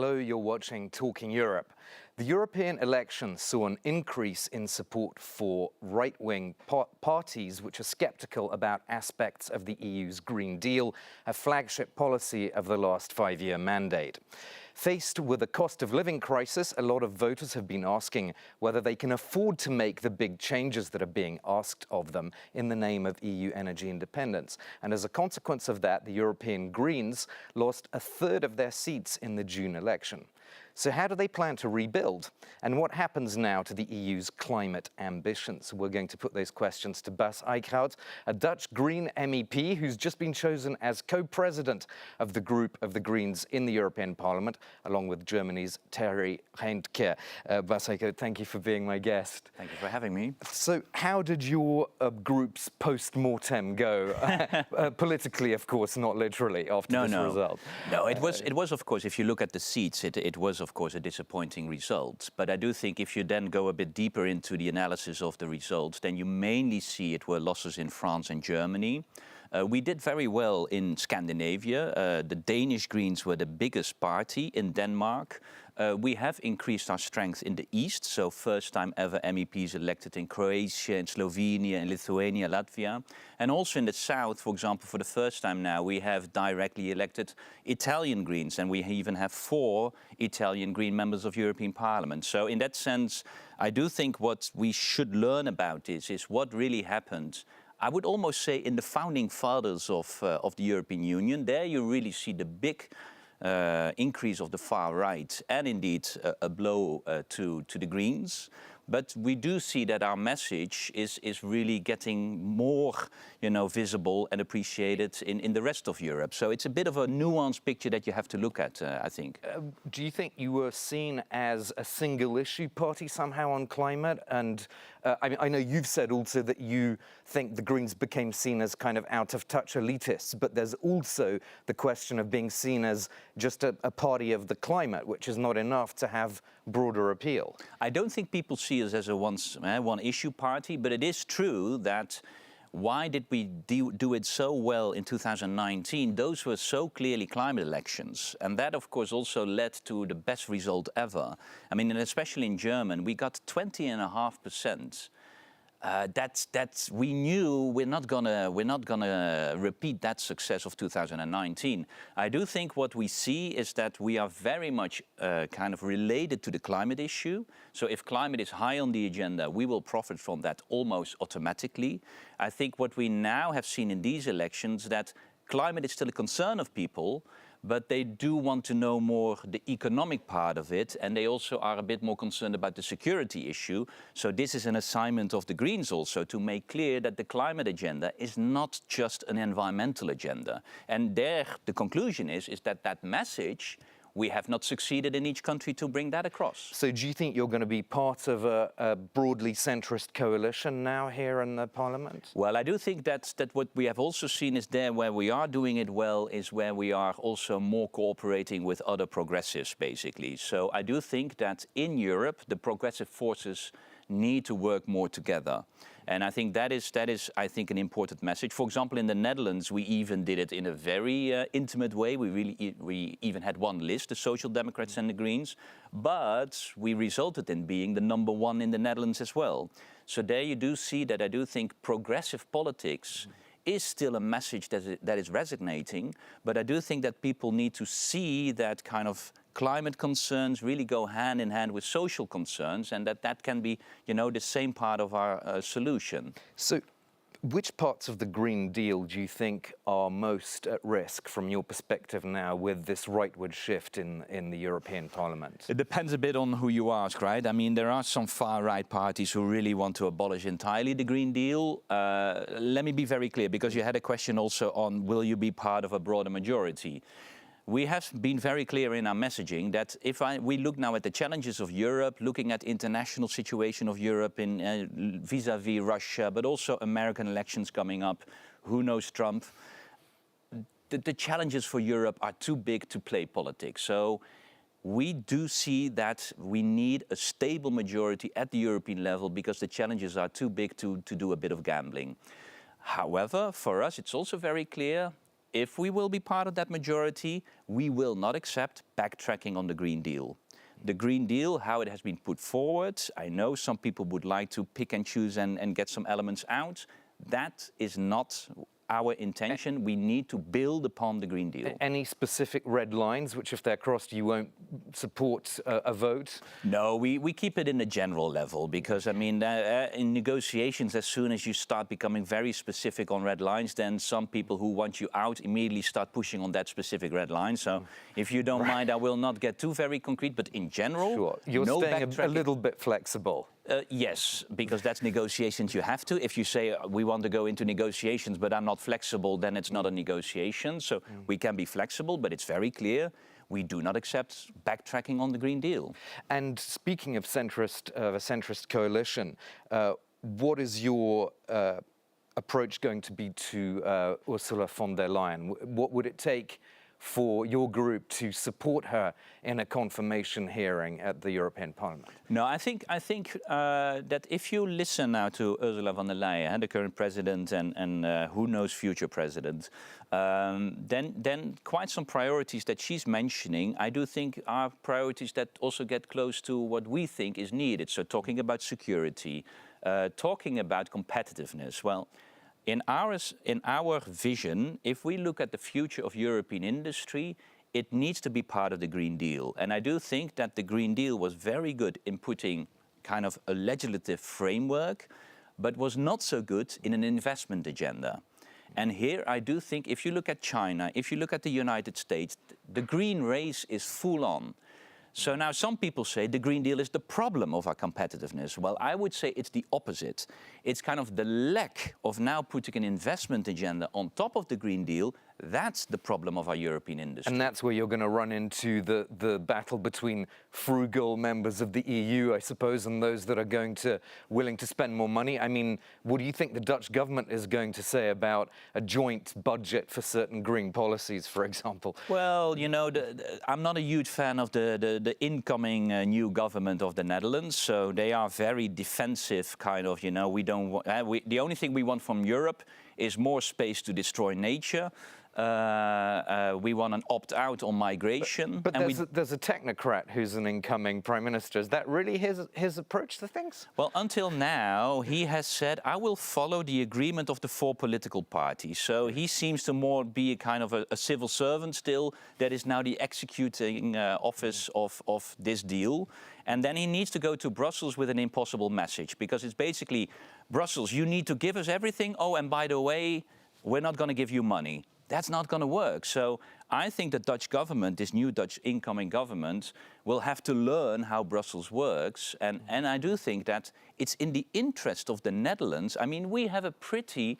Hello, you're watching Talking Europe. The European elections saw an increase in support for right-wing parties which are sceptical about aspects of the EU's Green Deal, a flagship policy of the last five-year mandate. Faced with a cost of living crisis, a lot of voters have been asking whether they can afford to make the big changes that are being asked of them in the name of EU energy independence. And as a consequence of that, the European Greens lost a third of their seats in the June election. So how do they plan to rebuild? And what happens now to the EU's climate ambitions? We're going to put those questions to Bas Eickhout, a Dutch Green MEP who's just been chosen as co-president of the group of the Greens in the European Parliament, along with Germany's Terry Reintke. Bas Eickhout, thank you for being my guest. Thank you for having me. So how did your group's post-mortem go? Politically, of course, not literally, after this result. No, it was, of course, if you look at the seats, it was, of course, a disappointing result. But I do think if you then go a bit deeper into the analysis of the results, then you mainly see it were losses in France and Germany. We did very well in Scandinavia. The Danish Greens were the biggest party in Denmark. We have increased our strength in the East, so first time ever MEPs elected in Croatia, in Slovenia, in Lithuania, Latvia. And also in the South, for example, for the first time now, we have directly elected Italian Greens, and we even have 4 Italian Green members of European Parliament. So in that sense, I do think what we should learn about this is what really happened. I would almost say in the founding fathers of the European Union. There you really see the big increase of the far right and indeed a blow to the Greens. But we do see that our message is really getting more, visible and appreciated in the rest of Europe. So it's a bit of a nuanced picture that you have to look at, I think. Do you think you were seen as a single-issue party somehow on climate? And I know you've said also that you think the Greens became seen as kind of out-of-touch elitists, but there's also the question of being seen as just a party of the climate, which is not enough to have broader appeal. I don't think people see us as a one-issue party, but it is true that why did we do it so well in 2019? Those were so clearly climate elections. And that, of course, also led to the best result ever. I mean, and especially in Germany, we got 20.5%. We knew we're not gonna repeat that success of 2019. I do think what we see is that we are very much kind of related to the climate issue. So if climate is high on the agenda, we will profit from that almost automatically. I think what we now have seen in these elections, that climate is still a concern of people, but they do want to know more the economic part of it, and they also are a bit more concerned about the security issue. So this is an assignment of the Greens also to make clear that the climate agenda is not just an environmental agenda. And there, the conclusion is that that message, we have not succeeded in each country to bring that across. So do you think you're going to be part of a broadly centrist coalition now here in the Parliament? Well, I do think that what we have also seen is there where we are doing it well is where we are also more cooperating with other progressives, basically. So I do think that in Europe, the progressive forces need to work more together. And I think that is, I think, an important message. For example, in the Netherlands, we even did it in a very intimate way. We even had one list, the Social Democrats and the Greens, but we resulted in being the #1 in the Netherlands as well. So there you do see that I do think progressive politics is still a message that is resonating, but I do think that people need to see that kind of climate concerns really go hand in hand with social concerns, and that can be, the same part of our solution. So which parts of the Green Deal do you think are most at risk from your perspective now with this rightward shift in the European Parliament? It depends a bit on who you ask, right? I mean, there are some far-right parties who really want to abolish entirely the Green Deal. Let me be very clear, because you had a question also on will you be part of a broader majority? We have been very clear in our messaging that if we look now at the challenges of Europe, looking at international situation of Europe in vis-à-vis Russia, but also American elections coming up, who knows Trump, the challenges for Europe are too big to play politics. So we do see that we need a stable majority at the European level because the challenges are too big to do a bit of gambling. However, for us, it's also very clear if we will be part of that majority, we will not accept backtracking on the Green Deal. The Green Deal, how it has been put forward, I know some people would like to pick and choose and get some elements out. That is not our intention. We need to build upon the Green Deal. Any specific red lines, which if they're crossed, you won't support a vote? No, we keep it in a general level because, I mean, in negotiations, as soon as you start becoming very specific on red lines, then some people who want you out immediately start pushing on that specific red line. So if you don't mind, I will not get too very concrete, but in general, sure. You're no staying a little bit flexible. Yes, because that's negotiations you have to. If you say we want to go into negotiations but I'm not flexible, then it's not a negotiation. So we can be flexible, but it's very clear we do not accept backtracking on the Green Deal. And speaking of a centrist coalition, what is your approach going to be to Ursula von der Leyen? What would it take for your group to support her in a confirmation hearing at the European Parliament? No, I think that if you listen now to Ursula von der Leyen, the current president, and who knows future president, then quite some priorities that she's mentioning, I do think are priorities that also get close to what we think is needed. So talking about security, talking about competitiveness. Well, in our vision, if we look at the future of European industry, it needs to be part of the Green Deal. And I do think that the Green Deal was very good in putting kind of a legislative framework, but was not so good in an investment agenda. And here I do think if you look at China, if you look at the United States, the green race is full on. So now some people say the Green Deal is the problem of our competitiveness. Well, I would say it's the opposite. It's kind of the lack of now putting an investment agenda on top of the Green Deal. That's the problem of our European industry. And that's where you're going to run into the battle between frugal members of the EU, I suppose, and those that are willing to spend more money. I mean, what do you think the Dutch government is going to say about a joint budget for certain green policies, for example? Well, you know, I'm not a huge fan of the incoming new government of the Netherlands. So they are very defensive, kind of, you know, the only thing we want from Europe is more space to destroy nature. We want an opt-out on migration. But there's a technocrat who's an incoming prime minister. Is that really his approach to things? Well, until now, he has said, I will follow the agreement of the 4 political parties. So he seems to more be a kind of a civil servant still that is now the executing office of this deal. And then he needs to go to Brussels with an impossible message, because it's basically, Brussels, you need to give us everything. Oh, and by the way, we're not going to give you money. That's not going to work. So I think the Dutch government, this new Dutch incoming government, will have to learn how Brussels works. And I do think that it's in the interest of the Netherlands. I mean, we have a pretty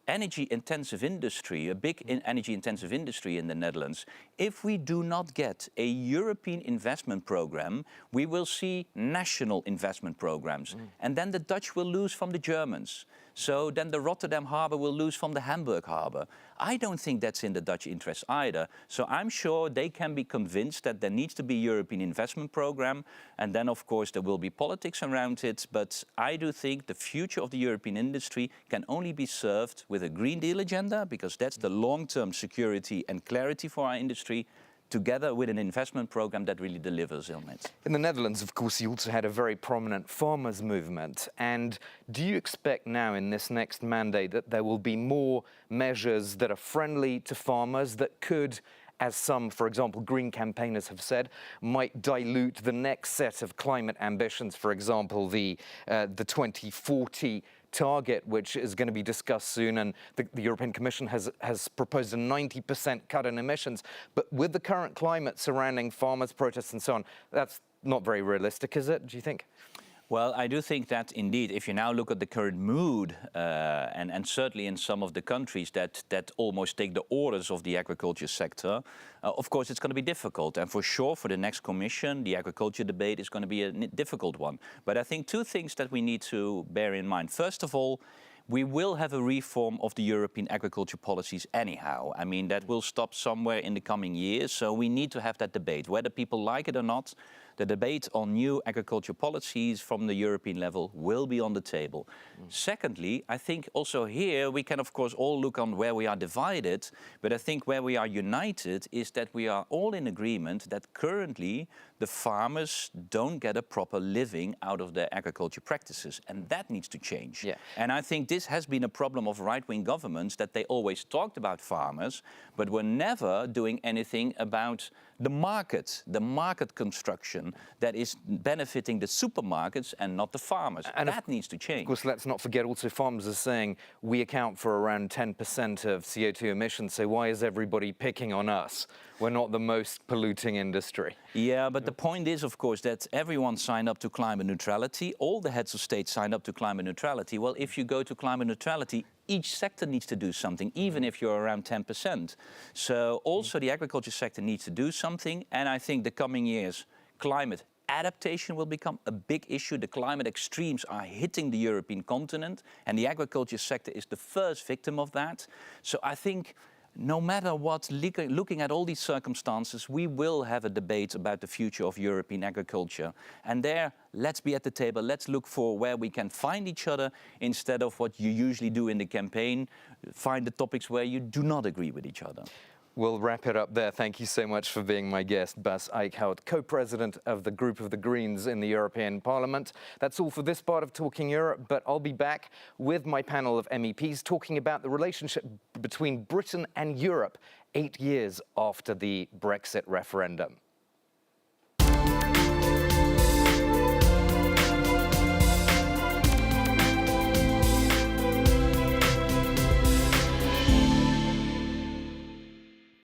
energy-intensive industry, a big energy-intensive industry in the Netherlands. If we do not get a European investment program, we will see national investment programs. And then the Dutch will lose from the Germans. So then the Rotterdam harbour will lose from the Hamburg harbour. I don't think that's in the Dutch interest either. So I'm sure they can be convinced that there needs to be a European investment program. And then, of course, there will be politics around it. But I do think the future of the European industry can only be served with a Green Deal agenda, because that's the long-term security and clarity for our industry, together with an investment program that really delivers on it. In the Netherlands, of course, you also had a very prominent farmers' movement. And do you expect now in this next mandate that there will be more measures that are friendly to farmers that could, as some, for example, green campaigners have said, might dilute the next set of climate ambitions, for example, the 2040 target, which is going to be discussed soon, and the European Commission has proposed a 90% cut in emissions. But with the current climate surrounding farmers' protests and so on, that's not very realistic, is it, do you think? Well, I do think that indeed, if you now look at the current mood, and certainly in some of the countries that almost take the orders of the agriculture sector, of course it's going to be difficult. And for sure, for the next Commission, the agriculture debate is going to be a difficult one. But I think 2 things that we need to bear in mind. First of all, we will have a reform of the European agriculture policies anyhow. I mean, that will stop somewhere in the coming years. So we need to have that debate. Whether people like it or not, the debate on new agriculture policies from the European level will be on the table. Secondly, I think also here we can of course all look on where we are divided, but I think where we are united is that we are all in agreement that currently the farmers don't get a proper living out of their agriculture practices, and that needs to change. Yeah. And I think this has been a problem of right-wing governments, that they always talked about farmers, but were never doing anything about the market construction that is benefiting the supermarkets and not the farmers. And that needs to change. Of course, let's not forget also farmers are saying we account for around 10% of CO2 emissions, so why is everybody picking on us? We're not the most polluting industry. Yeah, but the point is, of course, that everyone signed up to climate neutrality. All the heads of state signed up to climate neutrality. Well, if you go to climate neutrality, each sector needs to do something, even if you're around 10%. So also the agriculture sector needs to do something. And I think the coming years, climate adaptation will become a big issue. The climate extremes are hitting the European continent, and the agriculture sector is the first victim of that. So I think no matter what, looking at all these circumstances, we will have a debate about the future of European agriculture. And there, let's be at the table, let's look for where we can find each other instead of what you usually do in the campaign, find the topics where you do not agree with each other. We'll wrap it up there. Thank you so much for being my guest, Bas Eickhout, co-president of the Group of the Greens in the European Parliament. That's all for this part of Talking Europe, but I'll be back with my panel of MEPs talking about the relationship between Britain and Europe 8 years after the Brexit referendum.